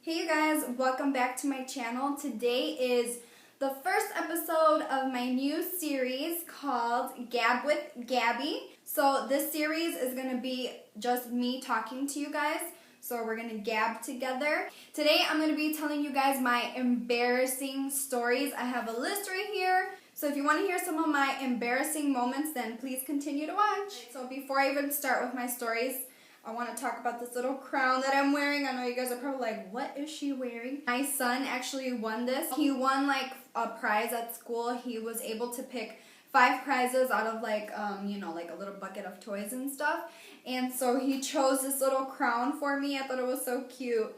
Hey you guys, welcome back to my channel. Today is the first episode of my new series called Gab with Gabby. So this series is going to be just me talking to you guys. So we're going to gab together. Today I'm going to be telling you guys my embarrassing stories. I have a list right here. So if you want to hear some of my embarrassing moments, then please continue to watch. So before I even start with my stories, I want to talk about this little crown that I'm wearing. I know you guys are probably like, what is she wearing? My son actually won this. He won like a prize at school. He was able to pick 5 prizes out of like, like a little bucket of toys and stuff. And so he chose this little crown for me. I thought it was so cute.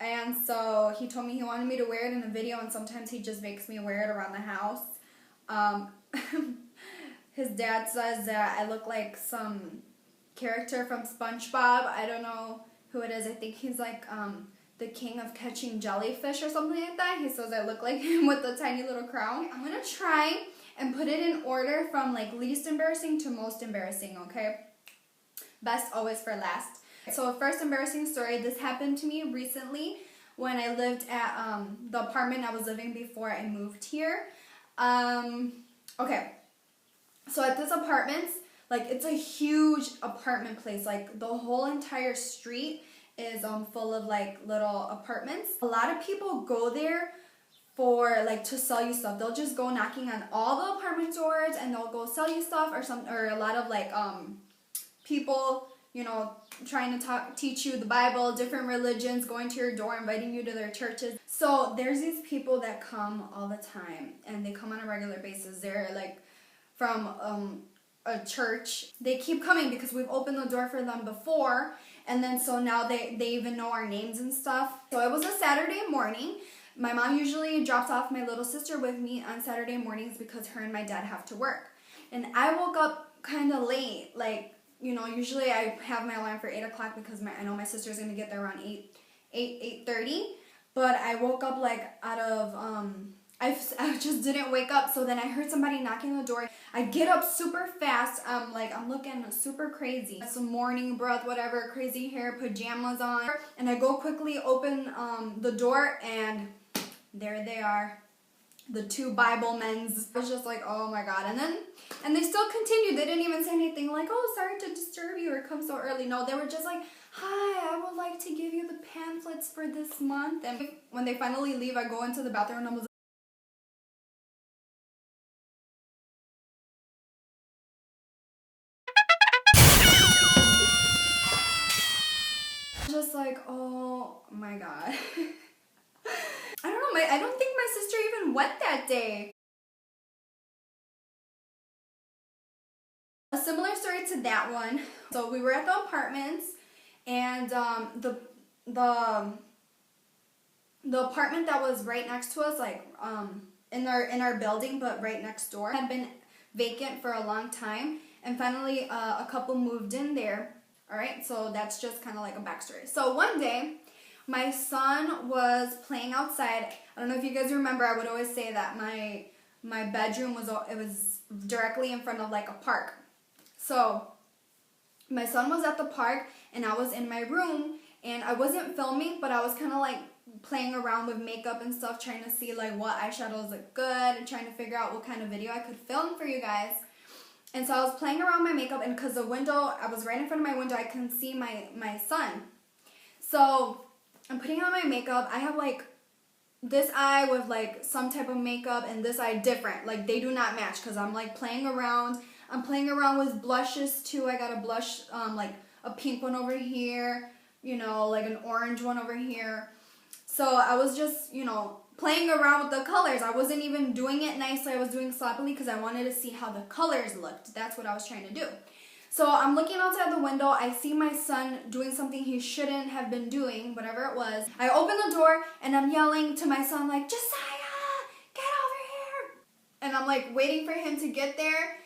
And so he told me he wanted me to wear it in a video, and sometimes he just makes me wear it around the house. His dad says that I look like some character from SpongeBob. I don't know who it is. I think he's like the king of catching jellyfish or something like that. He says I look like him with the tiny little crown. I'm gonna try and put it in order from like least embarrassing to most embarrassing, okay? Best always for last. So first embarrassing story, this happened to me recently when I lived at the apartment I was living before I moved here. Okay, so at this apartment, like, it's a huge apartment place. Like, the whole entire street is full of, like, little apartments. A lot of people go there for, like, to sell you stuff. They'll just go knocking on all the apartment doors, and they'll go sell you stuff, or a lot of, like, people, you know, trying to teach you the Bible, different religions, going to your door, inviting you to their churches. So, there's these people that come all the time, and they come on a regular basis. They're, like, from, a church. They keep coming because we've opened the door for them before, and then so now they even know our names and stuff. So it was a Saturday morning. My mom usually drops off my little sister with me on Saturday mornings because her and my dad have to work. And I woke up kind of late. Like, you know, usually I have my alarm for 8 o'clock because I know my sister's going to get there around 8:30. But I woke up like out of I just didn't wake up, so then I heard somebody knocking on the door. I get up super fast, I'm looking super crazy. Some morning breath, whatever, crazy hair, pajamas on. And I go quickly open the door, and there they are, the 2 Bible men's. I was just like, oh my God. And they still continued. They didn't even say anything like, oh, sorry to disturb you or come so early. No, they were just like, hi, I would like to give you the pamphlets for this month. And when they finally leave, I go into the bathroom and I was just like, oh my God. I don't know, I don't think my sister even went that day. A similar story to that one. So we were at the apartments, and the apartment that was right next to us, like in our building, but right next door, had been vacant for a long time, and finally a couple moved in there. All right, so that's just kind of like a backstory. So one day, my son was playing outside. I don't know if you guys remember, I would always say that my bedroom was directly in front of like a park. So my son was at the park, and I was in my room, and I wasn't filming, but I was kind of like playing around with makeup and stuff, trying to see like what eyeshadows look good, and trying to figure out what kind of video I could film for you guys. And so I was playing around my makeup, and because the window, I was right in front of my window, I couldn't see my son. So I'm putting on my makeup. I have like this eye with like some type of makeup, and this eye different. Like, they do not match because I'm like playing around. I'm playing around with blushes too. I got a blush, like a pink one over here, you know, like an orange one over here. So I was just, you know, playing around with the colors. I wasn't even doing it nicely. I was doing sloppily because I wanted to see how the colors looked. That's what I was trying to do. So I'm looking outside the window. I see my son doing something he shouldn't have been doing, whatever it was. I open the door, and I'm yelling to my son, like, Josiah, get over here. And I'm like waiting for him to get there.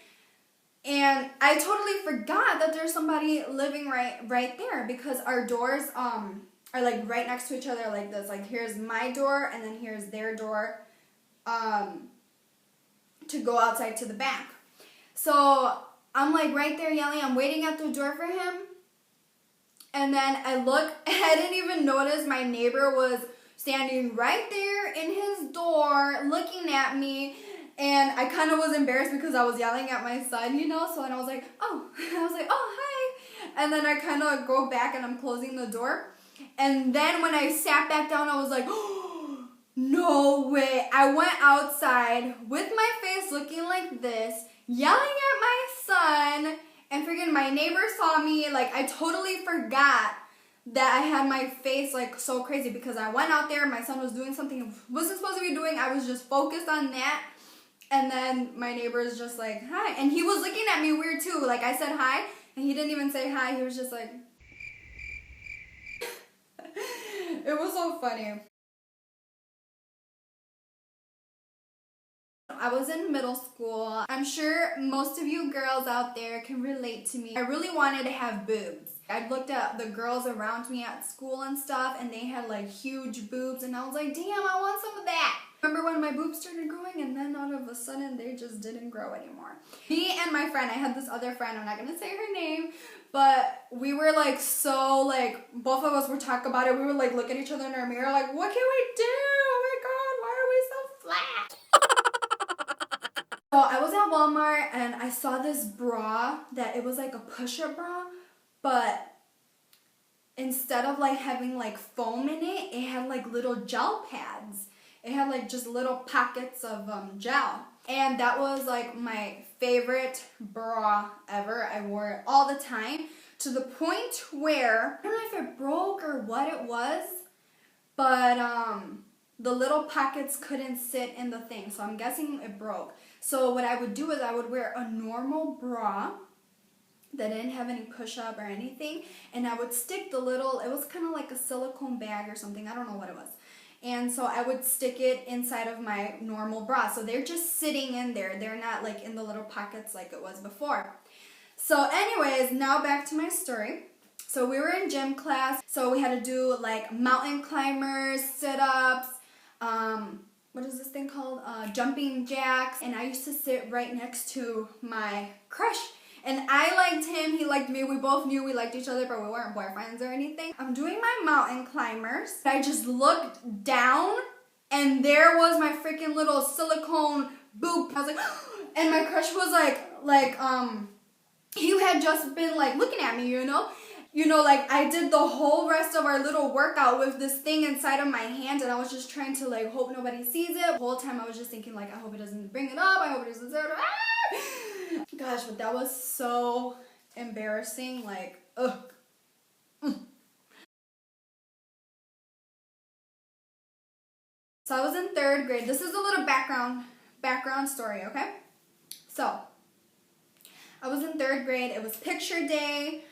And I totally forgot that there's somebody living right there, because our doors are like right next to each other like this. Like, here's my door, and then here's their door to go outside to the back. So I'm like right there yelling. I'm waiting at the door for him. And then I look, I didn't even notice my neighbor was standing right there in his door looking at me. And I kind of was embarrassed because I was yelling at my son, you know, so and I was like, oh, hi. And then I kind of go back and I'm closing the door. And then when I sat back down, I was like, oh, no way. I went outside with my face looking like this, yelling at my son, and freaking my neighbor saw me. Like, I totally forgot that I had my face like so crazy because I went out there, my son was doing something he wasn't supposed to be doing. I was just focused on that. And then my neighbor is just like, hi. And he was looking at me weird too. Like, I said hi, and he didn't even say hi. He was just like, it was so funny. I was in middle school. I'm sure most of you girls out there can relate to me. I really wanted to have boobs. I looked at the girls around me at school and stuff, and they had like huge boobs, and I was like, damn, I want some of that. Remember when my boobs started growing, and then all of a sudden they just didn't grow anymore. Me and my friend, I had this other friend, I'm not gonna say her name, but we were like so like, both of us were talking about it. We would like look at each other in our mirror like, what can we do? Oh my god, why are we so flat? So I was at Walmart and I saw this bra that it was like a push-up bra, but instead of like having like foam in it, it had like little gel pads. It had like just little pockets of gel. And that was like my favorite bra ever. I wore it all the time to the point where, I don't know if it broke or what it was, but the little pockets couldn't sit in the thing. So I'm guessing it broke. So what I would do is I would wear a normal bra that didn't have any push-up or anything, and I would stick the little, it was kind of like a silicone bag or something, I don't know what it was. And so I would stick it inside of my normal bra. So they're just sitting in there. They're not like in the little pockets like it was before. So anyways, now back to my story. So we were in gym class. So we had to do like mountain climbers, sit-ups, what is this thing called? Jumping jacks. And I used to sit right next to my crush. And I liked him, he liked me. We both knew we liked each other, but we weren't boyfriends or anything. I'm doing my mountain climbers. I just looked down, and there was my freaking little silicone boob. I was like, and my crush was like, he had just been like looking at me, you know? You know, like I did the whole rest of our little workout with this thing inside of my hand, and I was just trying to like hope nobody sees it. The whole time I was just thinking like, I hope he doesn't bring it up. I hope he doesn't say it. Gosh, but that was so embarrassing. Like, ugh. So I was in 3rd grade. This is a little background story, okay? So I was in 3rd grade. It was picture day.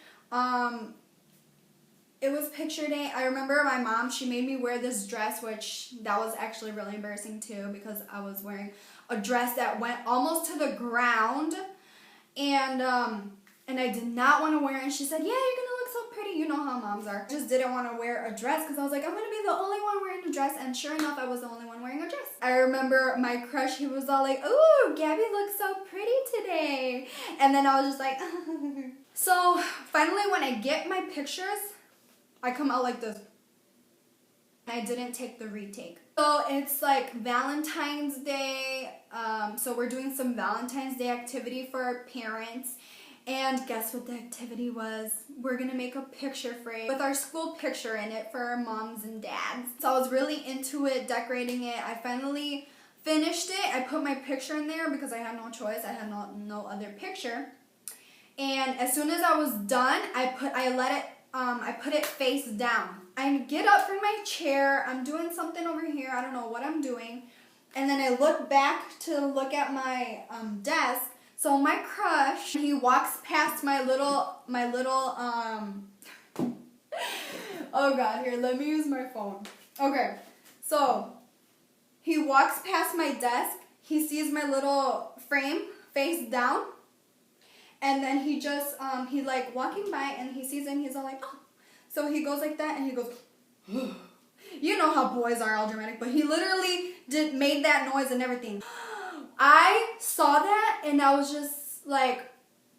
It was picture day. I remember my mom, she made me wear this dress, which that was actually really embarrassing too because I was wearing a dress that went almost to the ground, and I did not want to wear it. And she said, yeah, you're gonna look so pretty. You know how moms are. I just didn't want to wear a dress because I was like, I'm gonna be the only one wearing a dress, and sure enough, I was the only one wearing a dress. I remember my crush, he was all like, ooh, Gabby looks so pretty today. And then I was just like, so finally when I get my pictures, I come out like this. I didn't take the retake. So it's like Valentine's Day. So we're doing some Valentine's Day activity for our parents. And guess what the activity was? We're gonna make a picture frame with our school picture in it for our moms and dads. So I was really into it, decorating it. I finally finished it. I put my picture in there because I had no choice. I had no other picture. And as soon as I was done, I put it face down. I get up from my chair, I'm doing something over here, I don't know what I'm doing, and then I look back to look at my desk. So my crush, he walks past my little oh god, here, let me use my phone. Okay, so he walks past my desk, he sees my little frame face down, and then he just, he like walking by and he sees it and he's all like, oh. So he goes like that and he goes, you know how boys are all dramatic, but he literally made that noise and everything. I saw that and I was just like,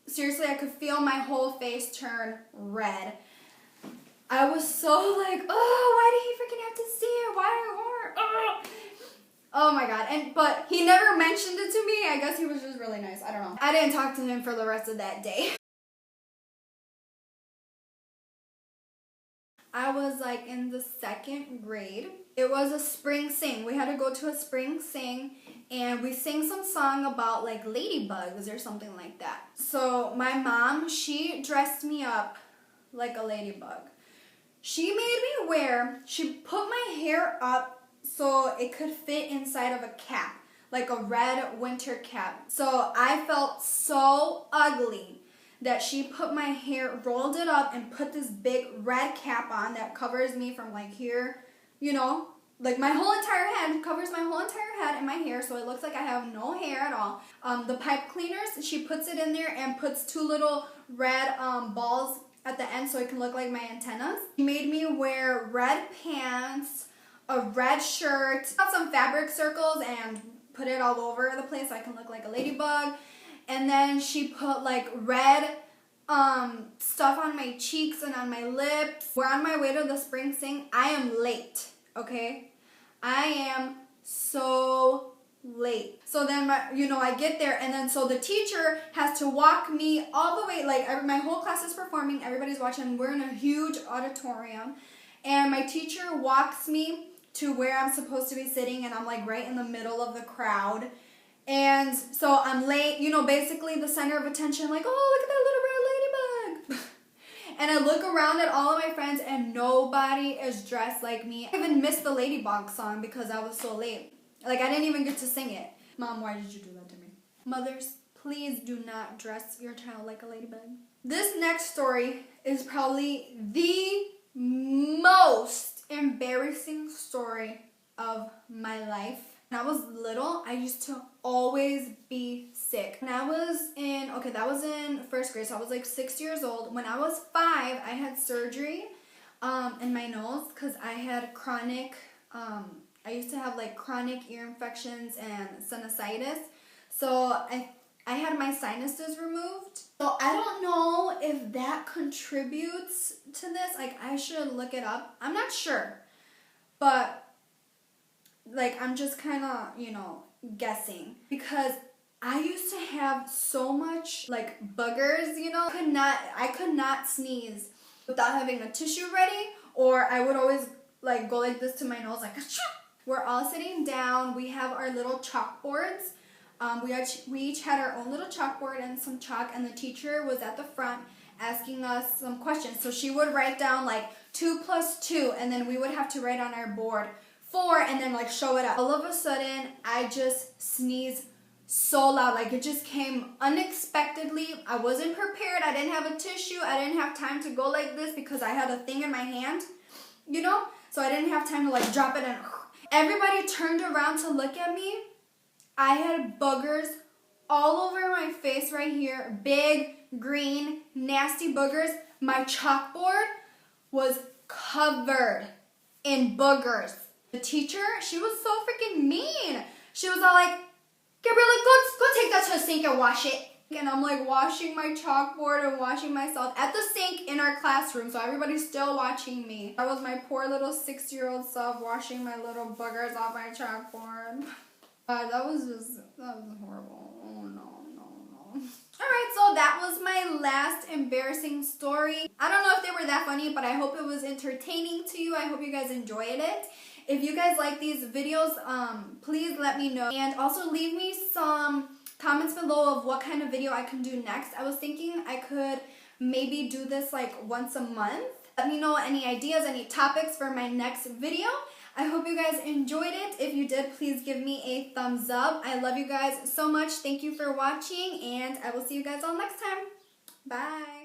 seriously, I could feel my whole face turn red. I was so like, oh, why did he freaking have to see it? Why Oh my god. But he never mentioned it to me. I guess he was just really nice. I don't know. I didn't talk to him for the rest of that day. I was like in the 2nd grade. It was a spring sing. We had to go to a spring sing and we sang some song about like ladybugs or something like that. So my mom, she dressed me up like a ladybug. She put my hair up so it could fit inside of a cap, like a red winter cap. So I felt so ugly that she put my hair, rolled it up, and put this big red cap on that covers me from like here, you know, like my whole entire head, covers my whole entire head and my hair, so it looks like I have no hair at all. The pipe cleaners, she puts it in there and puts 2 little red balls at the end so it can look like my antennas. She made me wear red pants, a red shirt, some fabric circles, and put it all over the place so I can look like a ladybug. And then she put like red stuff on my cheeks and on my lips. We're on my way to the spring sing. I am late, okay? I am so late. So then, I get there, and then so the teacher has to walk me all the way, like my whole class is performing, everybody's watching, we're in a huge auditorium, and my teacher walks me to where I'm supposed to be sitting, and I'm like right in the middle of the crowd. And so I'm late, basically the center of attention, like, oh, look at that little red ladybug. And I look around at all of my friends and nobody is dressed like me. I even missed the Ladybug song because I was so late. Like, I didn't even get to sing it. Mom, why did you do that to me? Mothers, please do not dress your child like a ladybug. This next story is probably the most embarrassing story of my life. When I was little, I used to always be sick. When I was that was in 1st grade, so I was like 6 years old. When I was 5, I had surgery in my nose because I had chronic, I used to have like chronic ear infections and sinusitis. So I had my sinuses removed. So I don't know if that contributes to this. Like, I should look it up. I'm not sure. But like, I'm just kind of, guessing. Because I used to have so much, like, boogers, I could not sneeze without having a tissue ready. Or I would always, like, go like this to my nose, like, achoo! We're all sitting down. We have our little chalkboards. We each had our own little chalkboard and some chalk. And the teacher was at the front asking us some questions. So she would write down, like, 2 + 2. And then we would have to write on our board 4 and then like show it up. All of a sudden, I just sneezed so loud. Like, it just came unexpectedly. I wasn't prepared. I didn't have a tissue. I didn't have time to go like this because I had a thing in my hand, So I didn't have time to like drop it and everybody turned around to look at me. I had boogers all over my face right here. Big, green, nasty boogers. My chalkboard was covered in boogers. The teacher, she was so freaking mean. She was all like, Gabriella, go take that to the sink and wash it. And I'm like washing my chalkboard and washing myself at the sink in our classroom. So everybody's still watching me. That was my poor little 6-year-old self washing my little boogers off my chalkboard. That was horrible. Oh, no. Alright, so that was my last embarrassing story. I don't know if they were that funny, but I hope it was entertaining to you. I hope you guys enjoyed it. If you guys like these videos, please let me know. And also leave me some comments below of what kind of video I can do next. I was thinking I could maybe do this like once a month. Let me know any ideas, any topics for my next video. I hope you guys enjoyed it. If you did, please give me a thumbs up. I love you guys so much. Thank you for watching, and I will see you guys all next time. Bye.